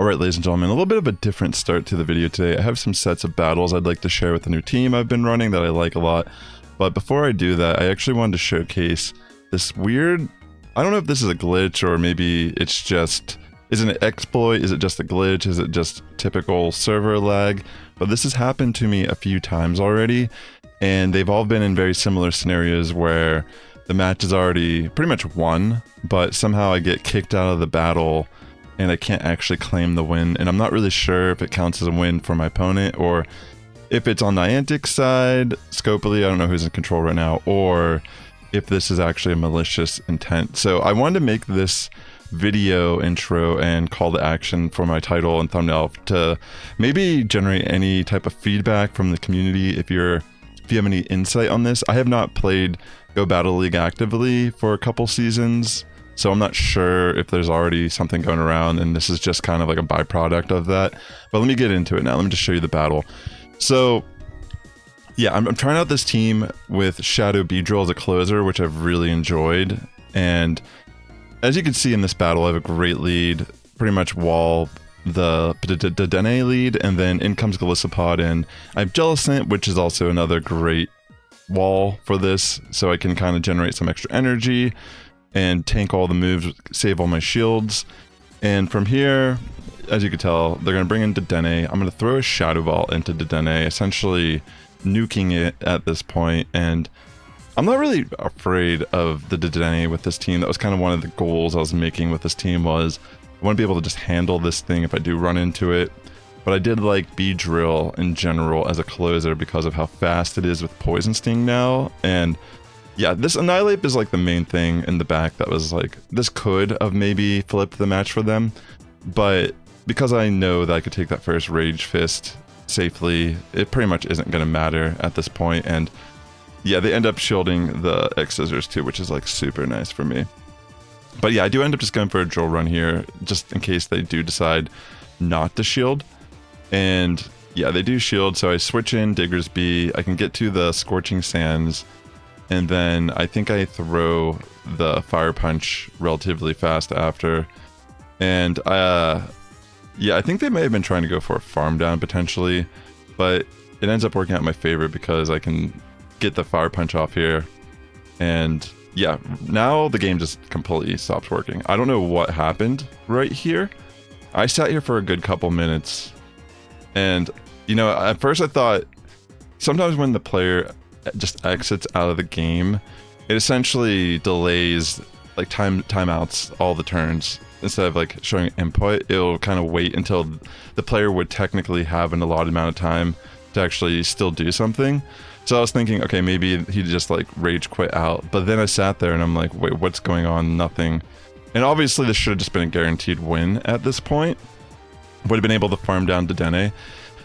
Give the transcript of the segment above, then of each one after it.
Alright, ladies and gentlemen, a little bit of a different start to the video today. I have some sets of battles I'd like to share with the new team I've been running that I like a lot. But before I do that, I actually wanted to showcase this weird... I don't know if this is a glitch or maybe it's just... Is it an exploit? Is it just a glitch? Is it just typical server lag? But this has happened to me a few times already, and they've all been in very similar scenarios where the match is already pretty much won, but somehow I get kicked out of the battle and I can't actually claim the win, and I'm not really sure if it counts as a win for my opponent or if it's on Niantic's side, Scopely, I don't know who's in control right now, or if this is actually a malicious intent. So I wanted to make this video intro and call to action for my title and thumbnail to maybe generate any type of feedback from the community if you have any insight on this. I have not played Go Battle League actively for a couple seasons, so I'm not sure if there's already something going around and this is just kind of like a byproduct of that. But let me get into it now. Let me just show you the battle. So yeah, I'm trying out this team with Shadow Beedrill as a closer, which I've really enjoyed. And as you can see in this battle, I have a great lead, pretty much wall the Dedenne lead, and then in comes Golisopod, and I have Jellicent, which is also another great wall for this, so I can kind of generate some extra energy and tank all the moves, save all my shields. And from here, as you can tell, they're going to bring in Dedenne. I'm going to throw a Shadow Ball into Dedenne, essentially nuking it at this point, and I'm not really afraid of the Dedenne with this team. That was kind of one of the goals I was making with this team, was I want to be able to just handle this thing if I do run into it. But I did like Beedrill in general as a closer because of how fast it is with Poison Sting now. And yeah, this Annihilate is like the main thing in the back that was like, this could have maybe flipped the match for them. But because I know that I could take that first Rage Fist safely, it pretty much isn't going to matter at this point. And yeah, they end up shielding the X Scissors too, which is like super nice for me. But yeah, I do end up just going for a drill run here, just in case they do decide not to shield. And yeah, they do shield, so I switch in Diggersby. I can get to the Scorching Sands, and then I think I throw the Fire Punch relatively fast after. And yeah, I think they may have been trying to go for a farm down potentially, but it ends up working out in my favor because I can get the Fire Punch off here. And yeah, now the game just completely stops working. I don't know what happened right here. I sat here for a good couple minutes, and you know, at first I thought sometimes when the player just exits out of the game, it essentially delays like timeouts all the turns. Instead of like showing input, it'll kind of wait until the player would technically have an allotted amount of time to actually still do something. So I was thinking, okay, maybe he just like rage quit out. But then I sat there and I'm like, wait, what's going on? Nothing. And obviously this should have just been a guaranteed win at this point. Would have been able to farm down Dedenne.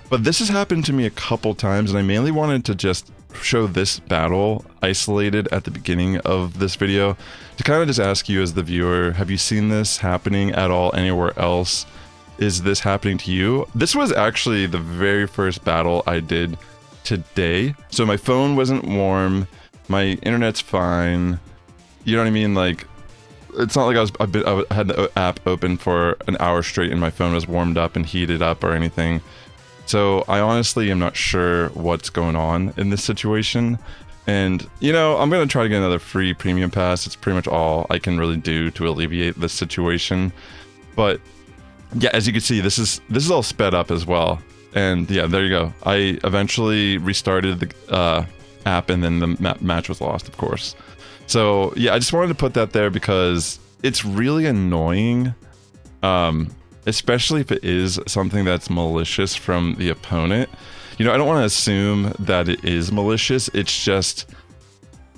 But this has happened to me a couple times, and I mainly wanted to just show this battle isolated at the beginning of this video to kind of just ask you as the viewer, have you seen this happening at all anywhere else? Is this happening to you? This was actually the very first battle I did today. So my phone wasn't warm, my internet's fine, you know what I mean? Like, it's not like I had the app open for an hour straight and my phone was warmed up and heated up or anything. So I honestly am not sure what's going on in this situation. And, you know, I'm going to try to get another free premium pass. It's pretty much all I can really do to alleviate this situation. But yeah, as you can see, this is all sped up as well. And yeah, there you go. I eventually restarted the app, and then the match was lost, of course. So yeah, I just wanted to put that there because it's really annoying, especially if it is something that's malicious from the opponent. You know, I don't want to assume that it is malicious. It's just,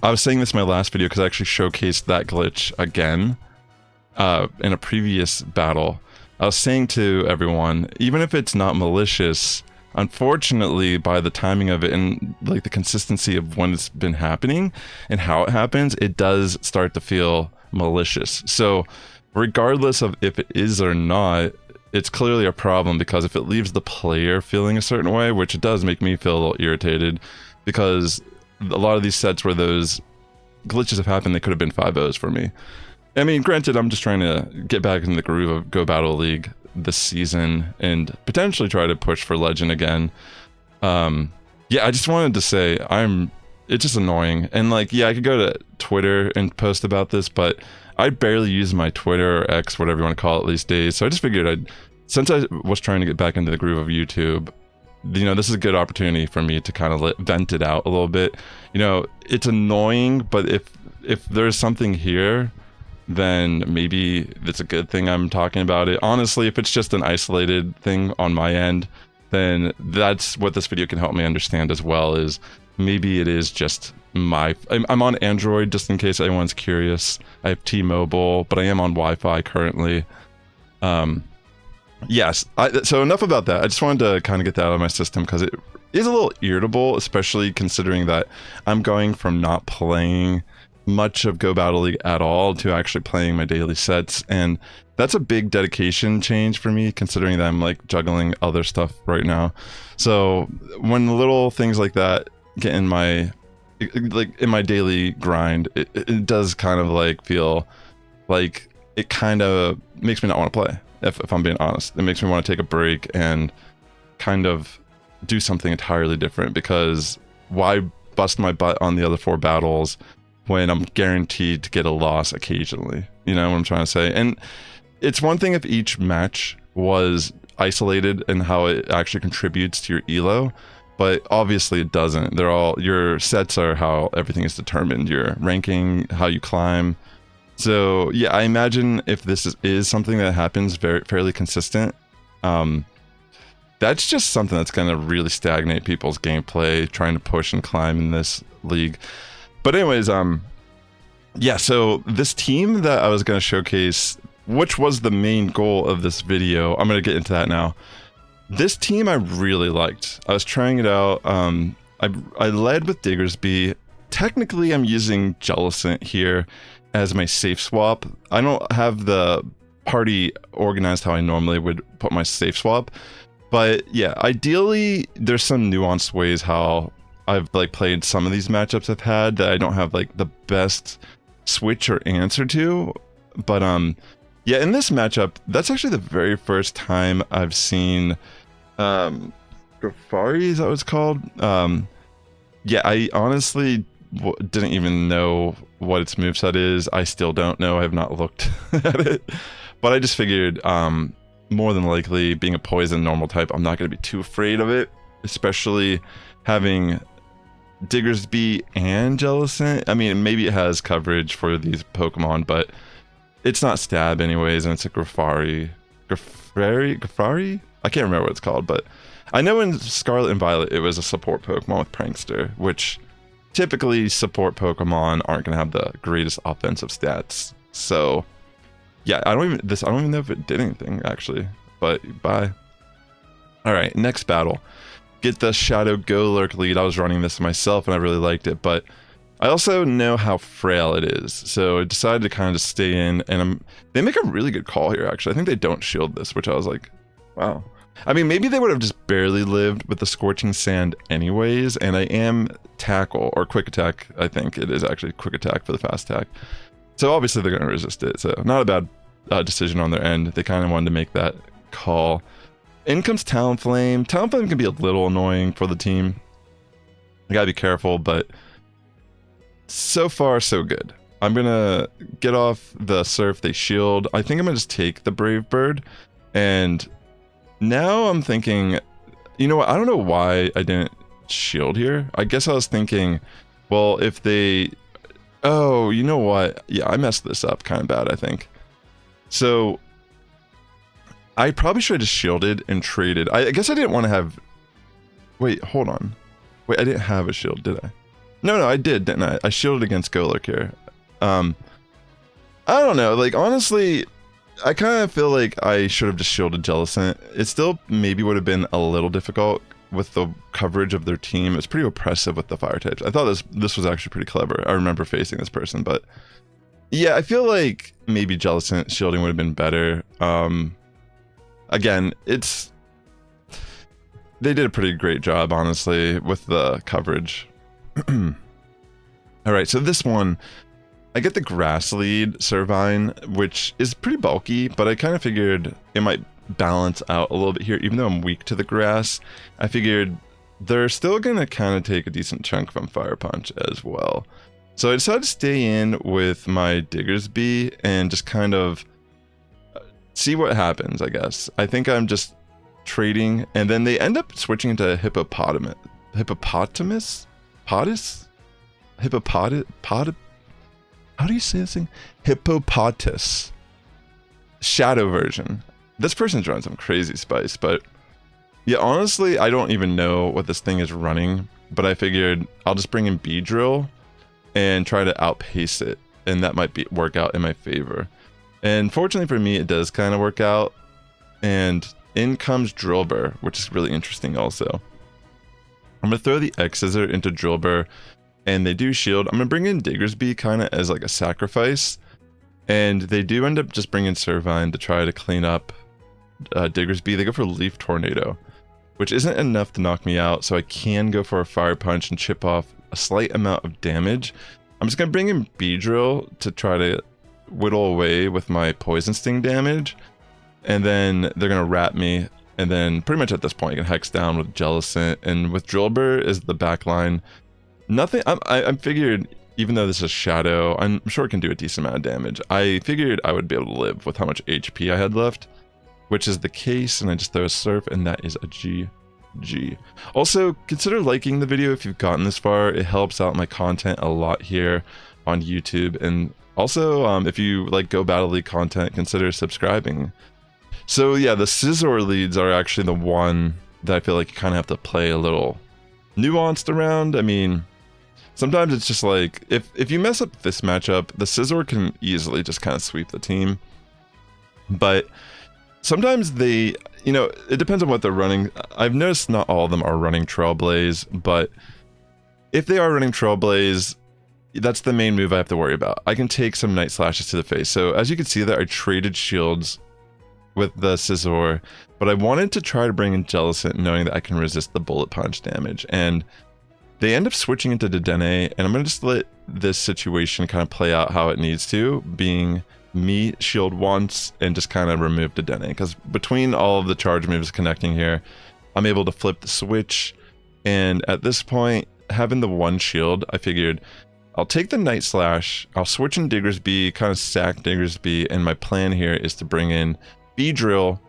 I was saying this in my last video because I actually showcased that glitch again in a previous battle. I was saying to everyone, even if it's not malicious, unfortunately, by the timing of it and like the consistency of when it's been happening and how it happens, it does start to feel malicious. So regardless of if it is or not, it's clearly a problem, because if it leaves the player feeling a certain way, which it does make me feel a little irritated, because a lot of these sets where those glitches have happened, they could have been 5-0s for me. I mean, granted, I'm just trying to get back in the groove of Go Battle League, this season and potentially try to push for Legend again. Yeah, I just wanted to say it's just annoying. And like, yeah, I could go to Twitter and post about this, but I barely use my Twitter or X, whatever you want to call it these days. So I just figured since I was trying to get back into the groove of YouTube, you know, this is a good opportunity for me to kind of vent it out a little bit. You know, it's annoying, but if there's something here, then maybe it's a good thing I'm talking about it. Honestly, if it's just an isolated thing on my end, then that's what this video can help me understand as well, is maybe it is just I'm on Android, just in case anyone's curious. I have T-Mobile, but I am on Wi-Fi currently. Yes, so enough about that. I just wanted to kind of get that out of my system because it is a little irritable, especially considering that I'm going from not playing much of Go Battle League at all to actually playing my daily sets, and that's a big dedication change for me, considering that I'm like juggling other stuff right now. So when little things like that get in my daily grind, it does kind of like feel like it kind of makes me not want to play, if I'm being honest. It makes me want to take a break and kind of do something entirely different, because why bust my butt on the other 4 battles when I'm guaranteed to get a loss occasionally? You know what I'm trying to say? And it's one thing if each match was isolated and how it actually contributes to your elo, but obviously it doesn't. Your sets are how everything is determined, your ranking, how you climb. So yeah, I imagine if this is something that happens fairly consistent, that's just something that's going to really stagnate people's gameplay, trying to push and climb in this league. But anyways, yeah, so this team that I was going to showcase, which was the main goal of this video, I'm going to get into that now. This team I really liked. I was trying it out. I led with Diggersby. Technically, I'm using Jellicent here as my safe swap. I don't have the party organized how I normally would put my safe swap. But yeah, ideally, there's some nuanced ways how I've like played some of these matchups I've had that I don't have like the best switch or answer to. But yeah, in this matchup, that's actually the very first time I've seen Grafari, is that what it's called? Yeah, I honestly didn't even know what its moveset is. I still don't know. I have not looked at it. But I just figured, more than likely, being a poison normal type, I'm not going to be too afraid of it. Especially having Diggersby and Jellicent. I mean, maybe it has coverage for these Pokemon, but it's not stab anyways, and it's a Grafari. Grafari? I can't remember what it's called, but I know in Scarlet and Violet it was a support Pokemon with Prankster, which typically support Pokemon aren't gonna have the greatest offensive stats. So yeah, I don't even know if it did anything actually, but bye. All right, next battle. Get the Shadow Golurk lead. I was running this myself and I really liked it, but I also know how frail it is, so I decided to kind of stay in, and they make a really good call here, actually. I think they don't shield this, which I was like, wow. I mean, maybe they would have just barely lived with the Scorching Sand anyways, and I am Tackle, or Quick Attack, I think it is actually Quick Attack for the Fast Attack. So obviously they're going to resist it, so not a bad decision on their end. They kind of wanted to make that call. In comes Talonflame. Talonflame can be a little annoying for the team. You gotta be careful, but so far, so good. I'm gonna get off the Surf, they shield. I think I'm gonna just take the Brave Bird. And now I'm thinking, you know what? I don't know why I didn't shield here. I guess I was thinking, well, if they... Oh, you know what? Yeah, I messed this up kind of bad, I think. So I probably should have just shielded and traded. I guess I didn't want to have... Wait, hold on. Wait, I didn't have a shield, did I? No, I did, didn't I? I shielded against Golurk here. I don't know. Like, honestly, I kind of feel like I should have just shielded Jellicent. It still maybe would have been a little difficult with the coverage of their team. It's pretty oppressive with the fire types. I thought this was actually pretty clever. I remember facing this person, but yeah, I feel like maybe Jellicent shielding would have been better. Again, they did a pretty great job, honestly, with the coverage. Alright, so this one, I get the Grass Lead Servine, which is pretty bulky, but I kind of figured it might balance out a little bit here. Even though I'm weak to the grass, I figured they're still going to kind of take a decent chunk from Fire Punch as well. So I decided to stay in with my Diggersby and just kind of see what happens, I guess. I think I'm just trading, and then they end up switching into Hippopotamus? How do you say this thing? Hippopotas. Shadow version. This person's running some crazy spice, but yeah, honestly, I don't even know what this thing is running, but I figured I'll just bring in Beedrill and try to outpace it, and that might work out in my favor. And fortunately for me, it does kind of work out, and in comes Drillbur, which is really interesting also. I'm going to throw the X-Scissor into Drillbur, and they do shield. I'm going to bring in Diggersby kind of as like a sacrifice, and they do end up just bringing Servine to try to clean up Diggersby. They go for Leaf Tornado, which isn't enough to knock me out, so I can go for a Fire Punch and chip off a slight amount of damage. I'm just going to bring in Beedrill to try to whittle away with my Poison Sting damage, and then they're going to wrap me, and then pretty much at this point you can Hex down with Jellicent, and with Drillbur is the backline. Nothing, I figured, even though this is Shadow, I'm sure it can do a decent amount of damage. I figured I would be able to live with how much HP I had left, which is the case, and I just throw a Surf, and that is a GG. Also, consider liking the video if you've gotten this far. It helps out my content a lot here on YouTube, and also, if you like Go Battle League content, consider subscribing. So yeah, the Scizor leads are actually the one that I feel like you kind of have to play a little nuanced around. I mean, sometimes it's just like, if you mess up this matchup, the Scizor can easily just kind of sweep the team. But sometimes they, you know, it depends on what they're running. I've noticed not all of them are running Trailblaze, but if they are running Trailblaze, that's the main move I have to worry about. I can take some Night Slashes to the face. So as you can see there, I traded shields with the Scizor, but I wanted to try to bring in Jellicent knowing that I can resist the Bullet Punch damage. And they end up switching into Dedenne, and I'm going to just let this situation kind of play out how it needs to, being me shield once and just kind of remove Dedenne. Because between all of the charge moves connecting here, I'm able to flip the switch. And at this point, having the one shield, I figured I'll take the Night Slash, I'll switch in Diggersby, kind of sack Diggersby, and my plan here is to bring in Beedrill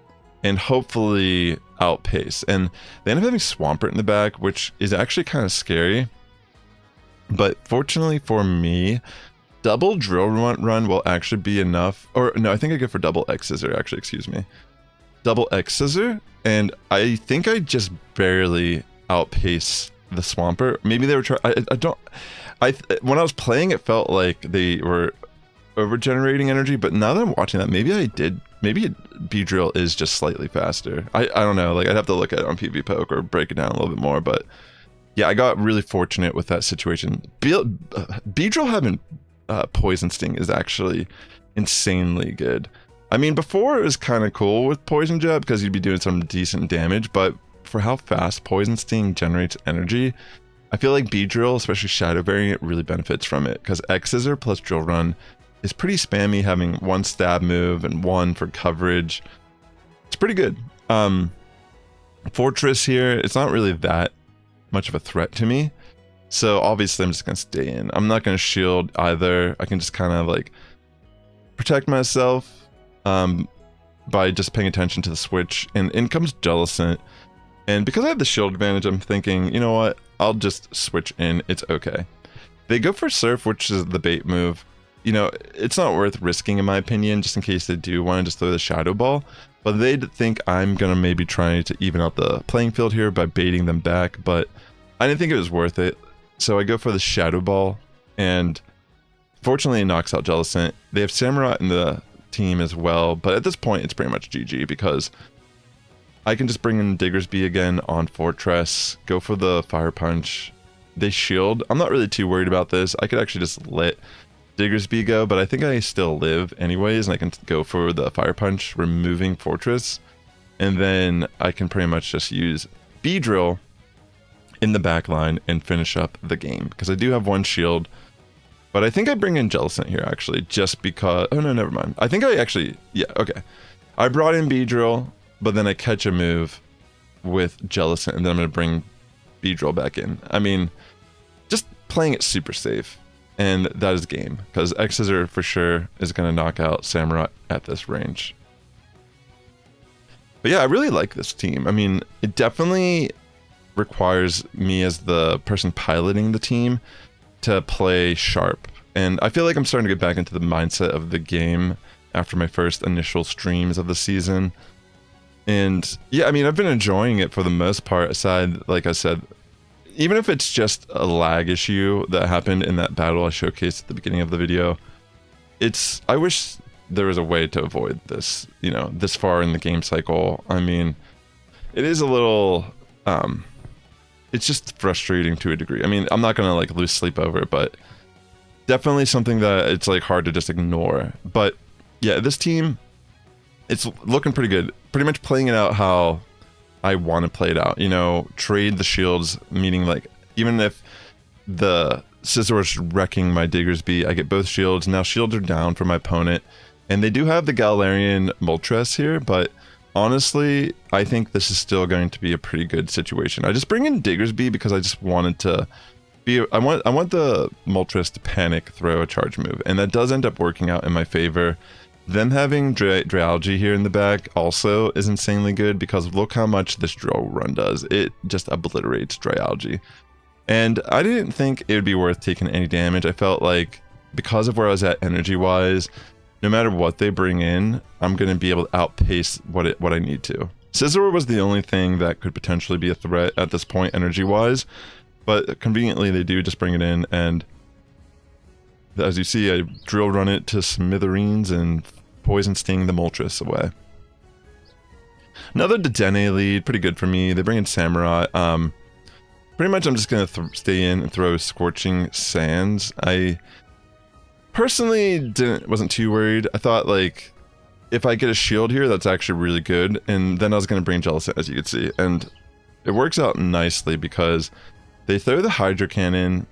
and hopefully outpace. And they end up having Swampert in the back, which is actually kind of scary. But fortunately for me, double Drill Run will actually be enough. Or no, I think I go for double X-Scissor, actually, excuse me. Double X-Scissor, and I think I just barely outpace the Swampert. Maybe they were trying, when I was playing, it felt like they were over-generating energy, but now that I'm watching that, maybe Beedrill is just slightly faster. I don't know, like I'd have to look at it on PvPoke or break it down a little bit more, but yeah, I got really fortunate with that situation. Beedrill having Poison Sting is actually insanely good. I mean, before it was kind of cool with Poison Jab because you'd be doing some decent damage, but for how fast Poison Sting generates energy, I feel like Beedrill, especially Shadow variant, really benefits from it because X-Scissor plus Drill Run is pretty spammy, having one stab move and one for coverage. It's pretty good. Fortress here, it's not really that much of a threat to me. So obviously I'm just going to stay in. I'm not going to shield either. I can just kind of like protect myself by just paying attention to the switch. And in comes Jellicent. And because I have the shield advantage, I'm thinking, you know what? I'll just switch in. It's okay. They go for Surf, which is the bait move. You know, it's not worth risking in my opinion, just in case they do want to just throw the Shadow Ball. But they think I'm going to maybe try to even out the playing field here by baiting them back. But I didn't think it was worth it. So I go for the Shadow Ball. And fortunately, it knocks out Jellicent. They have Samurott in the team as well. But at this point, it's pretty much GG because I can just bring in Diggersby again on Fortress, go for the Fire Punch. They shield. I'm not really too worried about this. I could actually just let Diggersby go, but I think I still live anyways, and I can go for the Fire Punch, removing Fortress. And then I can pretty much just use Beedrill in the back line and finish up the game. Because I do have one shield. But I think I bring in Jellicent here, actually, just because... Oh, no, never mind. I think I actually... Yeah, okay. I brought in Beedrill. but then I catch a move with Jellicent, and then I'm going to bring Beedrill back in. I mean, just playing it super safe, and that is game, because X-Scissor for sure is going to knock out Samurai at this range. But yeah, I really like this team. I mean, it definitely requires me as the person piloting the team to play sharp. And I feel like I'm starting to get back into the mindset of the game after my first initial streams of the season. And yeah, I mean, I've been enjoying it for the most part, aside, like I said, even if it's just a lag issue that happened in that battle I showcased at the beginning of the video. I wish there was a way to avoid this, you know, this far in the game cycle. I mean, it is a little, it's just frustrating to a degree. I mean, I'm not gonna like lose sleep over it, but definitely something that it's like hard to just ignore. But yeah, this team, it's looking pretty good. Pretty much playing it out how I want to play it out. You know, trade the shields, meaning like even if the Scizor is wrecking my Diggersby, I get both shields. Now shields are down for my opponent, and they do have the Galarian Moltres here, but honestly, I think this is still going to be a pretty good situation. I just bring in Diggersby because I just wanted to be. I want the Moltres to panic throw a charge move, and that does end up working out in my favor. Them having Drayalgi here in the back also is insanely good, because look how much this drill run does. It just obliterates Drayalgi. And I didn't think it would be worth taking any damage. I felt like because of where I was at energy-wise, no matter what they bring in, I'm going to be able to outpace what I need to. Scizor was the only thing that could potentially be a threat at this point energy-wise, but conveniently they do just bring it in, and as you see, I drill run it to smithereens and poison sting the Moltres away. Another Dedenne lead, pretty good for me. They bring in Samurai. Pretty much I'm just going to stay in and throw Scorching Sands. I personally wasn't too worried. I thought, like, if I get a shield here, that's actually really good. And then I was going to bring Jellicent, as you can see. And it works out nicely because they throw the Hydro Cannon.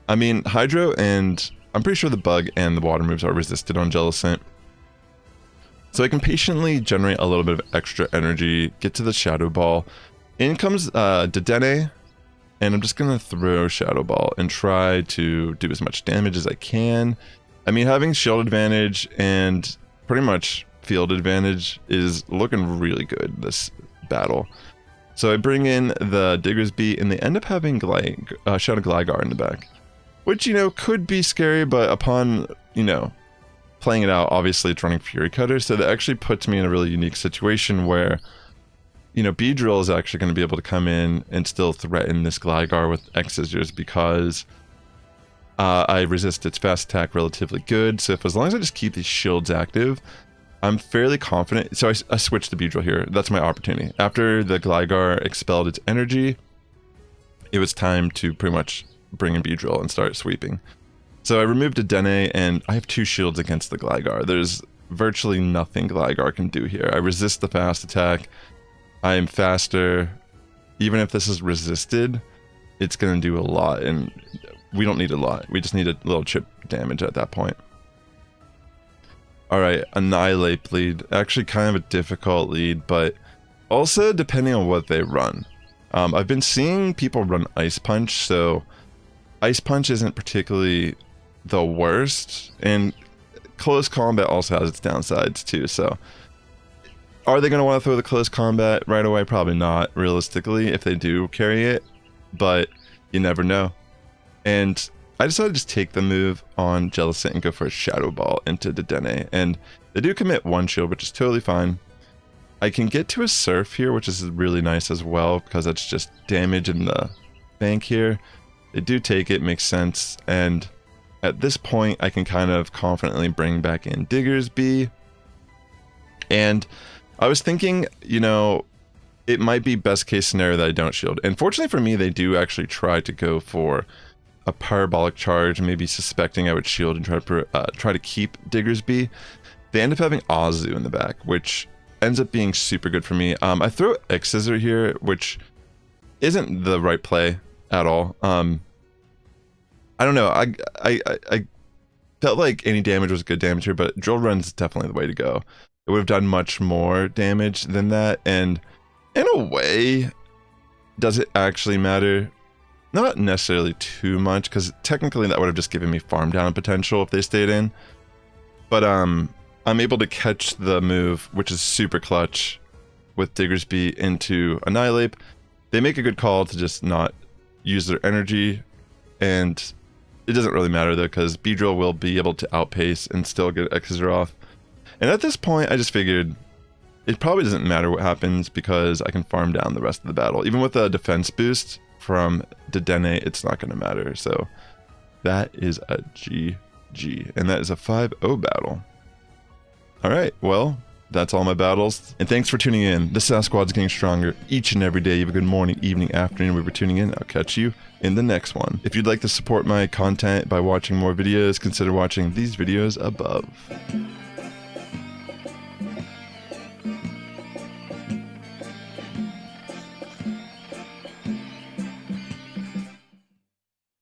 I mean, Hydro and I'm pretty sure the Bug and the Water moves are resisted on Jellicent. So I can patiently generate a little bit of extra energy, get to the Shadow Ball. In comes Dedenne, and I'm just going to throw Shadow Ball and try to do as much damage as I can. I mean, having shield advantage and pretty much field advantage is looking really good this battle. So I bring in the Diggersby, and they end up having Shadow Gligar in the back, which, you know, could be scary, but upon, you know, playing it out, obviously it's running Fury Cutter, so that actually puts me in a really unique situation where, you know, Beedrill is actually going to be able to come in and still threaten this Gligar with X-Scissors, because I resist its fast attack relatively good. So as long as I just keep these shields active, I'm fairly confident. So I switched to Beedrill here. That's my opportunity. After the Gligar expelled its energy, it was time to pretty much bring in Beedrill and start sweeping. So I removed Dedenne, and I have 2 shields against the Gligar. There's virtually nothing Gligar can do here. I resist the fast attack. I am faster. Even if this is resisted, it's going to do a lot, and we don't need a lot. We just need a little chip damage at that point. Alright, Annihilate lead. Actually kind of a difficult lead, but also depending on what they run. I've been seeing people run Ice Punch, so Ice Punch isn't particularly the worst, and close combat also has its downsides too, so are they going to want to throw the close combat right away? Probably not, realistically, if they do carry it, but you never know. And I decided to just take the move on Jellicent and go for a Shadow Ball into Dedenne, and they do commit 1 shield, which is totally fine. I can get to a Surf here, which is really nice as well, because that's just damage in the bank here. They do take it, makes sense, and at this point I can kind of confidently bring back in Diggersby. And I was thinking, you know, it might be best case scenario that I don't shield. And fortunately for me, they do actually try to go for a Parabolic Charge, maybe suspecting I would shield and try to keep Diggersby. They end up having Azu in the back, which ends up being super good for me. I throw X-Scissor here, which isn't the right play at all. I don't know. I felt like any damage was good damage here, but Drill Run's definitely the way to go. it would have done much more damage than that. And in a way, does it actually matter? Not necessarily too much, because technically that would have just given me farm down potential if they stayed in. But I'm able to catch the move, which is super clutch, with Diggersby into Annihilate. They make a good call to just not use their energy, and it doesn't really matter though, because Beedrill will be able to outpace and still get X's off. And at this point, I just figured it probably doesn't matter what happens, because I can farm down the rest of the battle. Even with a defense boost from Dedenne, it's not going to matter. So that is a GG, and that is a 5-0 battle. All right, well, that's all my battles. And thanks for tuning in. The Sass Squad's getting stronger each and every day. You have a good morning, evening, afternoon. Wherever you're tuning in, I'll catch you in the next one. If you'd like to support my content by watching more videos, consider watching these videos above.